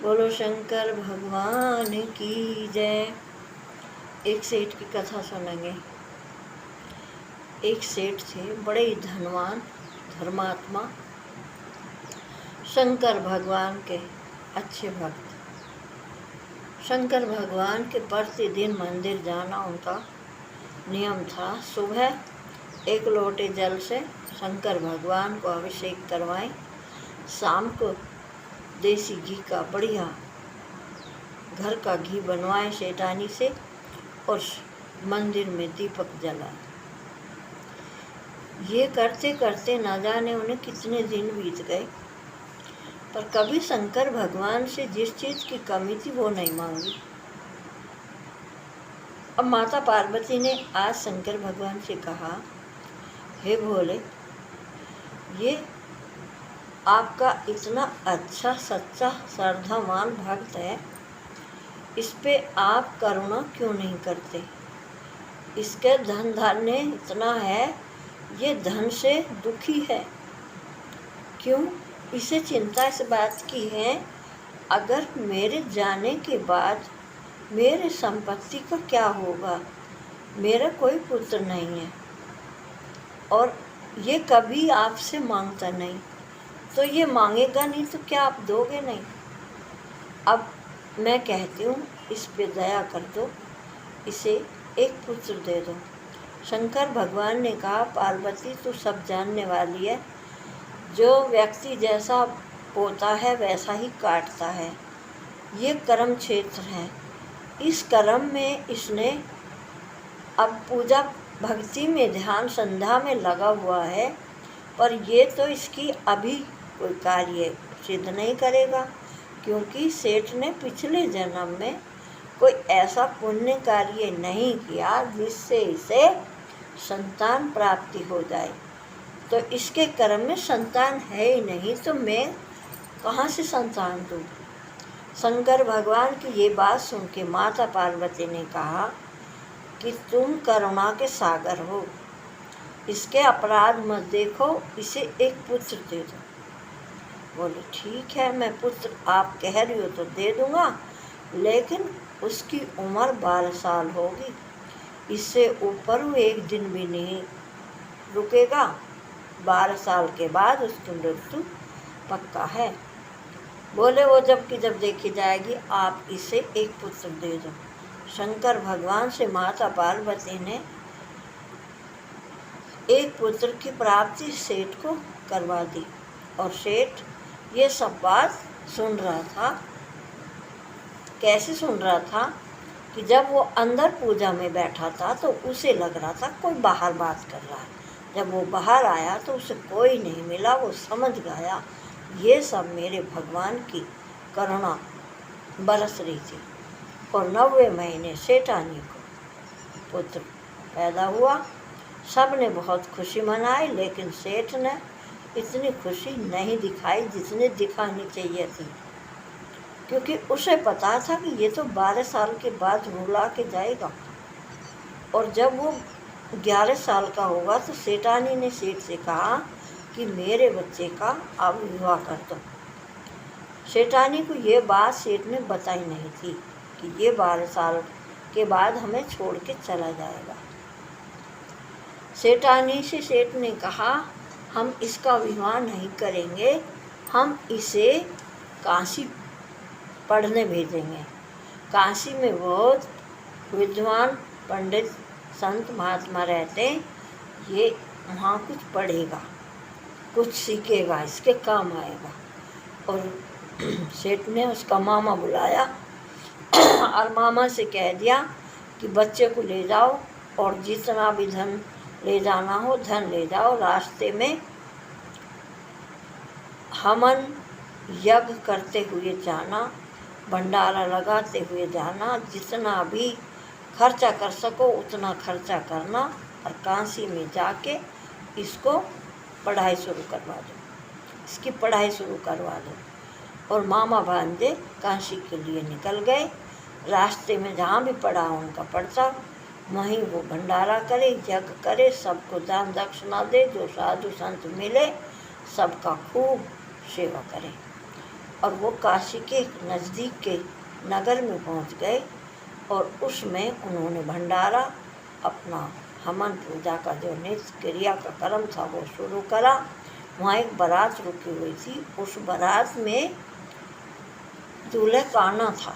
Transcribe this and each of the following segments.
बोलो शंकर भगवान की जय। एक सेठ की कथा सुनेंगे। एक सेठ थे, बड़े ही धनवान धर्मात्मा, शंकर भगवान के अच्छे भक्त। शंकर भगवान के प्रतिदिन मंदिर जाना उनका नियम था। सुबह एक लोटे जल से शंकर भगवान को अभिषेक करवाएं, शाम को देसी घी का बढ़िया घर का घी बनवाएं शैतानी से और मंदिर में दीपक जलाएं। ये करते करते न जाने उन्हें कितने दिन बीत गए, पर कभी शंकर भगवान से जिस चीज की कमी थी वो नहीं मांगी। अब माता पार्वती ने आज शंकर भगवान से कहा, हे भोले, ये आपका इतना अच्छा सच्चा श्रद्धावान भक्त है, इस पे आप करुणा क्यों नहीं करते? इसके धन धान्य इतना है, ये धन से दुखी है, क्यों इसे चिंता इस बात की है अगर मेरे जाने के बाद मेरे संपत्ति का क्या होगा? मेरा कोई पुत्र नहीं है और ये कभी आपसे मांगता नहीं, तो ये मांगेगा नहीं तो क्या आप दोगे नहीं? अब मैं कहती हूँ, इस पे दया कर दो, इसे एक पुत्र दे दो। शंकर भगवान ने कहा, पार्वती तू सब जानने वाली है, जो व्यक्ति जैसा बोता है वैसा ही काटता है। ये कर्म क्षेत्र है, इस कर्म में इसने अब पूजा भक्ति में ध्यान संध्या में लगा हुआ है, पर ये तो इसकी अभी कोई कार्य सिद्ध नहीं करेगा, क्योंकि सेठ ने पिछले जन्म में कोई ऐसा पुण्य कार्य नहीं किया जिससे इसे संतान प्राप्ति हो जाए। तो इसके कर्म में संतान है ही नहीं, तो मैं कहाँ से संतान दूँ? शंकर भगवान की ये बात सुन के माता पार्वती ने कहा कि तुम करुणा के सागर हो, इसके अपराध मत देखो, इसे एक पुत्र दे दो। बोले ठीक है, मैं पुत्र आप कह रही हो तो दे दूंगा, लेकिन उसकी उम्र 12 साल होगी, इससे ऊपर वो एक दिन भी नहीं रुकेगा। 12 साल के बाद उसकी मृत्यु पक्का है। बोले वो जब की जब देखी जाएगी, आप इसे एक पुत्र दे दो। शंकर भगवान से माता पार्वती ने एक पुत्र की प्राप्ति सेठ को करवा दी, और सेठ ये सब बात सुन रहा था। कैसे सुन रहा था कि जब वो अंदर पूजा में बैठा था तो उसे लग रहा था कोई बाहर बात कर रहा है। जब वो बाहर आया तो उसे कोई नहीं मिला। वो समझ गया ये सब मेरे भगवान की करुणा बरस रही थी। और 90 महीने सेठानी को पुत्र पैदा हुआ। सब ने बहुत खुशी मनाई, लेकिन सेठ ने इतनी खुशी नहीं दिखाई जितनी दिखानी चाहिए थी, क्योंकि उसे पता था कि ये तो 12 साल के बाद रुला के जाएगा। और जब वो 11 साल का होगा तो सेठानी ने सेठ से कहा कि मेरे बच्चे का अब विवाह कर दो। सेठानी को ये बात सेठ ने बताई नहीं थी कि ये 12 साल के बाद हमें छोड़ के चला जाएगा। सेठानी से सेठ ने कहा, हम इसका विवाह नहीं करेंगे, हम इसे काशी पढ़ने भेजेंगे। काशी में बहुत विद्वान पंडित संत महात्मा रहते हैं, ये वहाँ कुछ पढ़ेगा, कुछ सीखेगा, इसके काम आएगा। और सेठ ने उसका मामा बुलाया और मामा से कह दिया कि बच्चे को ले जाओ और जितना भी धन ले जाना हो धन ले जाओ, रास्ते में हवन यज्ञ करते हुए जाना, भंडारा लगाते हुए जाना, जितना भी खर्चा कर सको उतना खर्चा करना, और काशी में जाके इसको पढ़ाई शुरू करवा दो, इसकी पढ़ाई शुरू करवा दो। और मामा भांजे काशी के लिए निकल गए। रास्ते में जहाँ भी पढ़ा उनका पढ़ता, वहीं वो भंडारा करे, यज्ञ करे, सबको दान दक्षिणा दे, जो साधु संत मिले सबका खूब सेवा करे। और वो काशी के नज़दीक के नगर में पहुंच गए और उसमें उन्होंने भंडारा अपना हवन पूजा का जो नित्य क्रिया का कर्म था वो शुरू करा। वहाँ एक बारात रुकी हुई थी, उस बारात में दूल्हे का आना था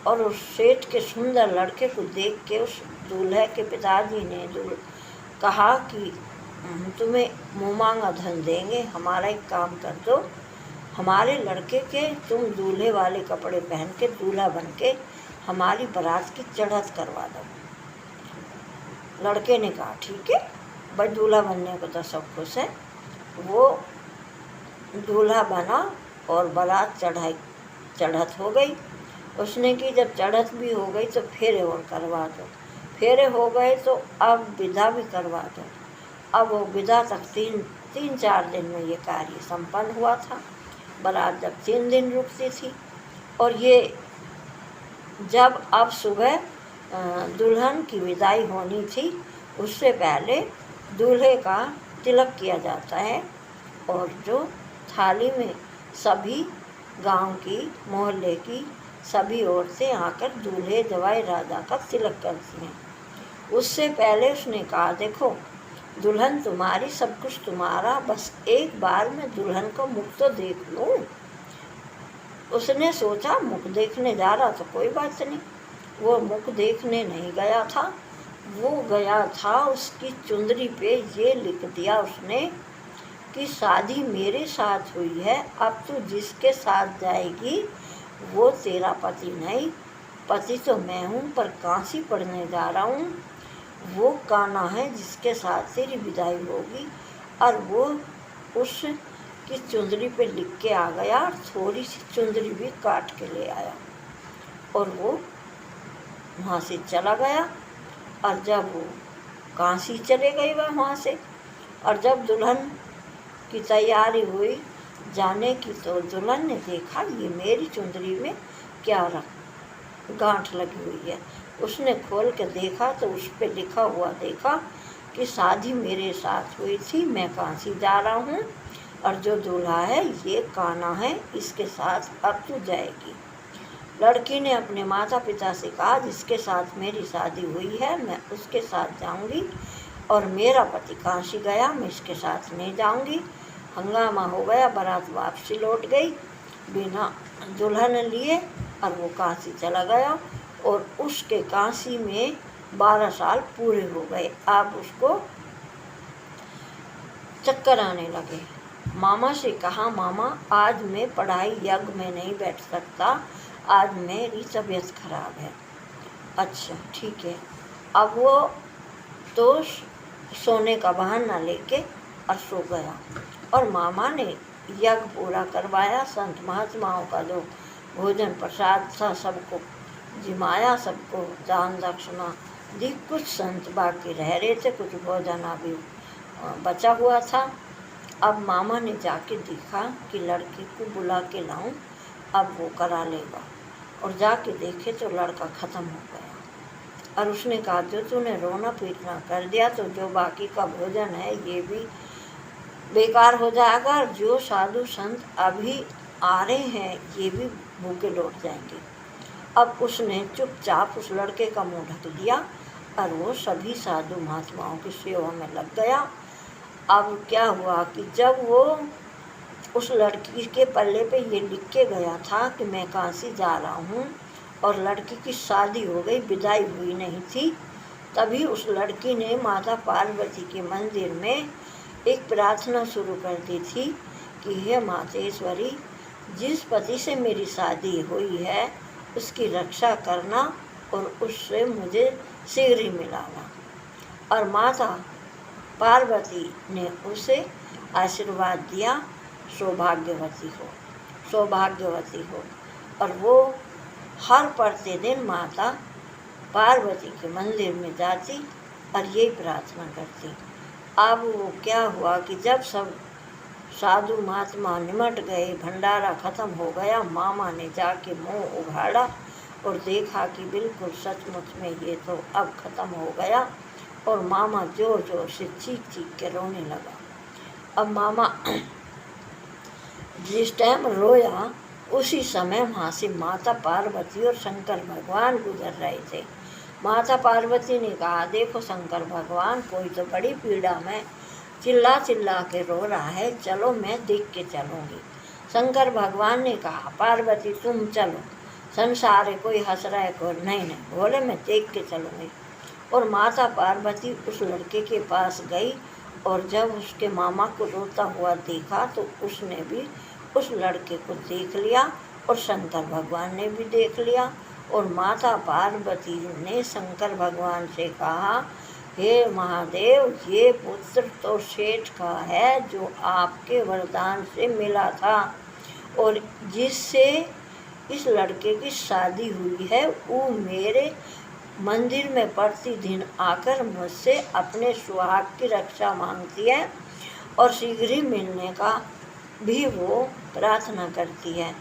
और उस सेठ के सुंदर लड़के को देख के उस दूल्हे के पिताजी ने कहा कि तुम्हें मुँह मांगा धन देंगे, हमारा एक काम कर दो, हमारे लड़के के तुम दूल्हे वाले कपड़े पहन के दूल्हा बन के हमारी बारात की चढ़त करवा दो। लड़के ने कहा ठीक है भाई, दूल्हा बनने को तो सब खुश है। वो दूल्हा बना और बारात चढ़त हो गई। उसने की जब चढ़त भी हो गई तो फेरे और करवा दो, फेरे हो गए तो अब विदा भी करवा दो। अब वो विदा तक तीन चार दिन में ये कार्य संपन्न हुआ था। बारात जब 3 दिन रुकती थी और ये जब अब सुबह दुल्हन की विदाई होनी थी, उससे पहले दूल्हे का तिलक किया जाता है और जो थाली में सभी गांव की मोहल्ले की सभी औरतें आकर दूल्हे जवाई राजा का तिलक करती हैं। उससे पहले उसने कहा देखो दुल्हन तुम्हारी, सब कुछ तुम्हारा, बस एक बार मैं दुल्हन का मुख तो देख लूं। उसने सोचा मुख देखने जा रहा तो कोई बात नहीं, वो मुख देखने नहीं गया था, वो गया था उसकी चुंदरी पे ये लिख दिया उसने कि शादी मेरे साथ हुई है, अब तू जिसके साथ जाएगी वो तेरा पति नहीं, पति तो मैं हूँ, पर काशी पढ़ने जा रहा हूँ, वो कान्हा है जिसके साथ तेरी विदाई होगी। और वो उस की चुंदरी पे लिख के आ गया और थोड़ी सी चुंदरी भी काट के ले आया और वो वहाँ से चला गया। और जब वो काशी चले गए वहाँ से, और जब दुल्हन की तैयारी हुई जाने की तो दुल्हन ने देखा ये मेरी चुंदरी में क्या गांठ लगी हुई है। उसने खोल के देखा तो उस पर लिखा हुआ देखा कि शादी मेरे साथ हुई थी, मैं काशी जा रहा हूँ और जो दूल्हा है ये कान्हा है, इसके साथ अब तू जाएगी। लड़की ने अपने माता पिता से कहा जिसके साथ मेरी शादी हुई है मैं उसके साथ जाऊंगी और मेरा पति काशी गया, मैं इसके साथ नहीं जाऊंगी। हंगामा हो गया, बारात वापसी लौट गई बिना दुल्हन लिए और वो काशी चला गया और उसके काशी में 12 साल पूरे हो गए। अब उसको चक्कर आने लगे। मामा से कहा मामा आज मैं पढ़ाई यज्ञ में नहीं बैठ सकता, आज मेरी तबीयत खराब है। अच्छा ठीक है। अब वो तो सोने का बहाना लेके और सो गया और मामा ने यज्ञ पूरा करवाया। संत महात्माओं का जो भोजन प्रसाद था सबको जिमाया, सबको दान दक्षिणा दी। कुछ संत बाकी रह रहे थे, कुछ भोजन अभी बचा हुआ था। अब मामा ने जाके देखा कि लड़के को बुला के लाऊं, अब वो करा लेगा। और जाके देखे तो लड़का ख़त्म हो गया। और उसने कहा जो तूने रोना पीटना कर दिया तो जो बाकी का भोजन है ये भी बेकार हो जाएगा और जो साधु संत अभी आ रहे हैं ये भी भूखे लौट जाएंगे। अब उसने चुपचाप उस लड़के का मुंह ढक दिया और वो सभी साधु महात्माओं की सेवा में लग गया। अब क्या हुआ कि जब वो उस लड़की के पल्ले पे ये लिख के गया था कि मैं काशी जा रहा हूँ और लड़की की शादी हो गई, विदाई हुई नहीं थी, तभी उस लड़की ने माता पार्वती के मंदिर में एक प्रार्थना शुरू कर दी थी कि हे मातेश्वरी, जिस पति से मेरी शादी हुई है उसकी रक्षा करना और उससे मुझे शीघ्र ही मिलाना। और माता पार्वती ने उसे आशीर्वाद दिया सौभाग्यवती हो, सौभाग्यवती हो। और वो हर पढ़ते दिन माता पार्वती के मंदिर में जाती और यही प्रार्थना करती। अब वो क्या हुआ कि जब सब साधु महात्मा निमट गए, भंडारा ख़त्म हो गया, मामा ने जाके मुंह उघाड़ा और देखा कि बिल्कुल सचमुच में ये तो अब ख़त्म हो गया। और मामा जोर जोर से चीख चीख के रोने लगा। अब मामा जिस टाइम रोया उसी समय वहाँ से माता पार्वती और शंकर भगवान गुजर रहे थे। माता पार्वती ने कहा, देखो शंकर भगवान, कोई तो बड़ी पीड़ा में चिल्ला चिल्ला के रो रहा है, चलो मैं देख के चलूँगी। शंकर भगवान ने कहा, पार्वती तुम चलो, संसार है, कोई हंस रहा है कोई नहीं। बोले मैं देख के चलूँगी। और माता पार्वती उस लड़के के पास गई और जब उसके मामा को रोता हुआ देखा तो उसने भी उस लड़के को देख लिया और शंकर भगवान ने भी देख लिया। और माता पार्वती ने शंकर भगवान से कहा, हे महादेव, ये पुत्र तो सेठ का है जो आपके वरदान से मिला था और जिससे इस लड़के की शादी हुई है, वो मेरे मंदिर में प्रतिदिन आकर मुझसे अपने सुहाग की रक्षा मांगती है और शीघ्र ही मिलने का भी वो प्रार्थना करती है।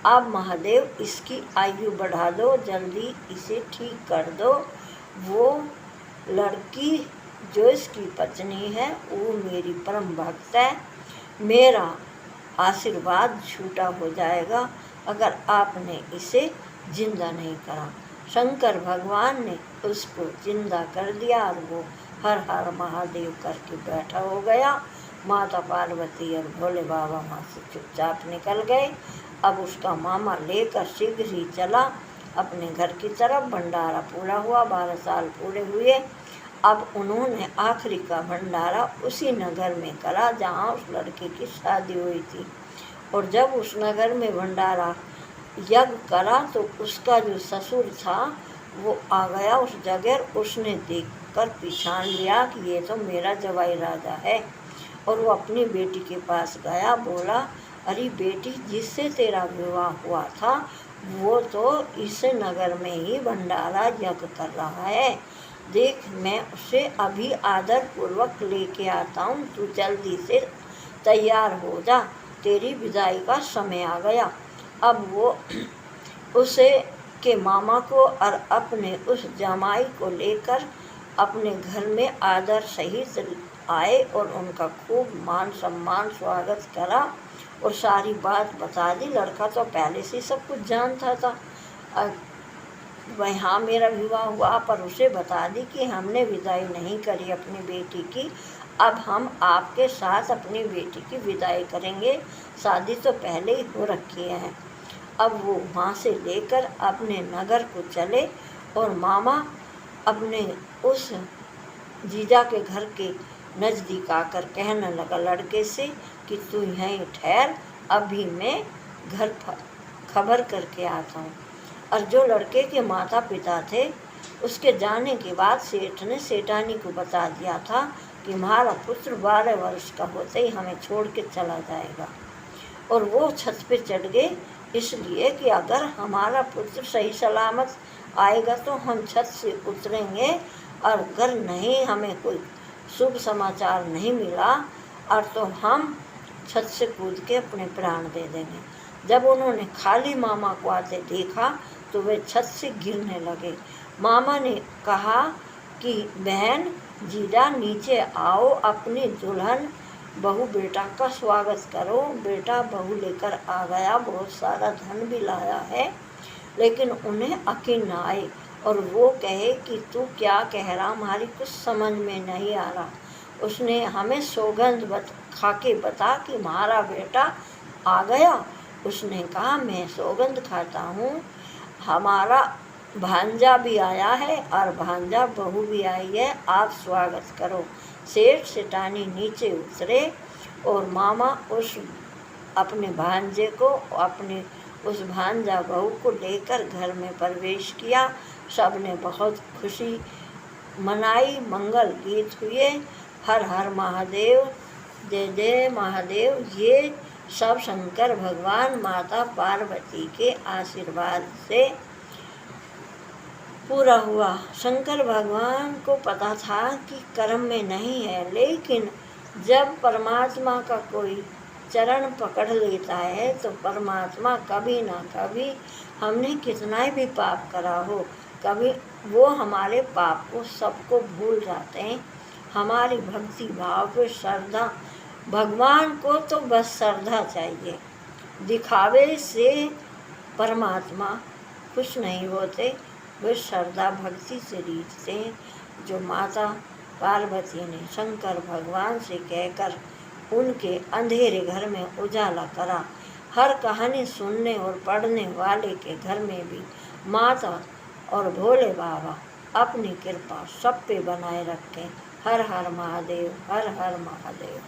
अब महादेव इसकी आयु बढ़ा दो, जल्दी इसे ठीक कर दो। वो लड़की जो इसकी पत्नी है वो मेरी परम भक्त है, मेरा आशीर्वाद झूठा हो जाएगा अगर आपने इसे जिंदा नहीं करा। शंकर भगवान ने उसको जिंदा कर दिया और वो हर हर महादेव करके बैठा हो गया। माता पार्वती और भोले बाबा वहाँ से चुपचाप निकल गए। अब उसका मामा लेकर शीघ्र ही चला अपने घर की तरफ। भंडारा पूरा हुआ, 12 साल पूरे हुए। अब उन्होंने आखिरी का भंडारा उसी नगर में करा जहाँ उस लड़के की शादी हुई थी। और जब उस नगर में भंडारा यज्ञ करा तो उसका जो ससुर था वो आ गया उस जगह। उसने देखकर पहचान लिया कि ये तो मेरा जवाई राजा है और वो अपनी बेटी के पास गया। बोला, अरे बेटी, जिससे तेरा विवाह हुआ था वो तो इस नगर में ही भंडारा यज्ञ कर रहा है, देख मैं उसे अभी आदर पूर्वक लेके आता हूँ, तू जल्दी से तैयार हो जा, तेरी विदाई का समय आ गया। अब वो उसे के मामा को और अपने उस जमाई को लेकर अपने घर में आदर सहित आए और उनका खूब मान सम्मान स्वागत करा और सारी बात बता दी। लड़का तो पहले से सब कुछ जानता था। वहाँ मेरा विवाह हुआ, पर उसे बता दी कि हमने विदाई नहीं करी अपनी बेटी की, अब हम आपके साथ अपनी बेटी की विदाई करेंगे, शादी तो पहले ही हो रखी है। अब वो वहाँ से लेकर अपने नगर को चले और मामा अपने उस जीजा के घर के नज़दीक आकर कहने लगा लड़के से कि तू यहीं ठहर, अभी मैं घर खबर करके आता हूँ। और जो लड़के के माता पिता थे उसके जाने के बाद सेठ ने सेठानी को बता दिया था कि हमारा पुत्र 12 वर्ष का होते ही हमें छोड़ के चला जाएगा। और वो छत पे चढ़ गए इसलिए कि अगर हमारा पुत्र सही सलामत आएगा तो हम छत से उतरेंगे, और अगर नहीं हमें कोई शुभ समाचार नहीं मिला और तो हम छत से कूद के अपने प्राण दे देंगे। जब उन्होंने खाली मामा को आते देखा तो वे छत से गिरने लगे। मामा ने कहा कि बहन जीजा नीचे आओ, अपनी दुल्हन बहू बेटा का स्वागत करो। बेटा बहू लेकर आ गया, बहुत सारा धन भी लाया है, लेकिन उन्हें अकील न आए और वो कहे कि तू क्या कह रहा, हमारी कुछ समझ में नहीं आ रहा। उसने हमें सौगंध खा के बता कि हमारा बेटा आ गया। उसने कहा मैं सौगंध खाता हूँ, हमारा भांजा भी आया है और भांजा बहू भी आई है, आप स्वागत करो। सेठ सेठानी नीचे उतरे और मामा उस अपने भांजे को अपने उस भांजा बहू को लेकर घर में प्रवेश किया। सब ने बहुत खुशी मनाई, मंगल गीत हुए, हर हर महादेव, जय जय महादेव। ये सब शंकर भगवान माता पार्वती के आशीर्वाद से पूरा हुआ। शंकर भगवान को पता था कि कर्म में नहीं है, लेकिन जब परमात्मा का कोई चरण पकड़ लेता है तो परमात्मा कभी ना कभी, हमने कितना भी पाप करा हो, कभी वो हमारे पाप को सबको भूल जाते हैं। हमारी भक्ति भाव पे श्रद्धा, भगवान को तो बस श्रद्धा चाहिए, दिखावे से परमात्मा खुश नहीं होते, वे श्रद्धा भक्ति से रीझते हैं। जो माता पार्वती ने शंकर भगवान से कहकर उनके अंधेरे घर में उजाला करा, हर कहानी सुनने और पढ़ने वाले के घर में भी माता और भोले बाबा अपनी कृपा सब पे बनाए रखें। हर हर महादेव, हर हर महादेव।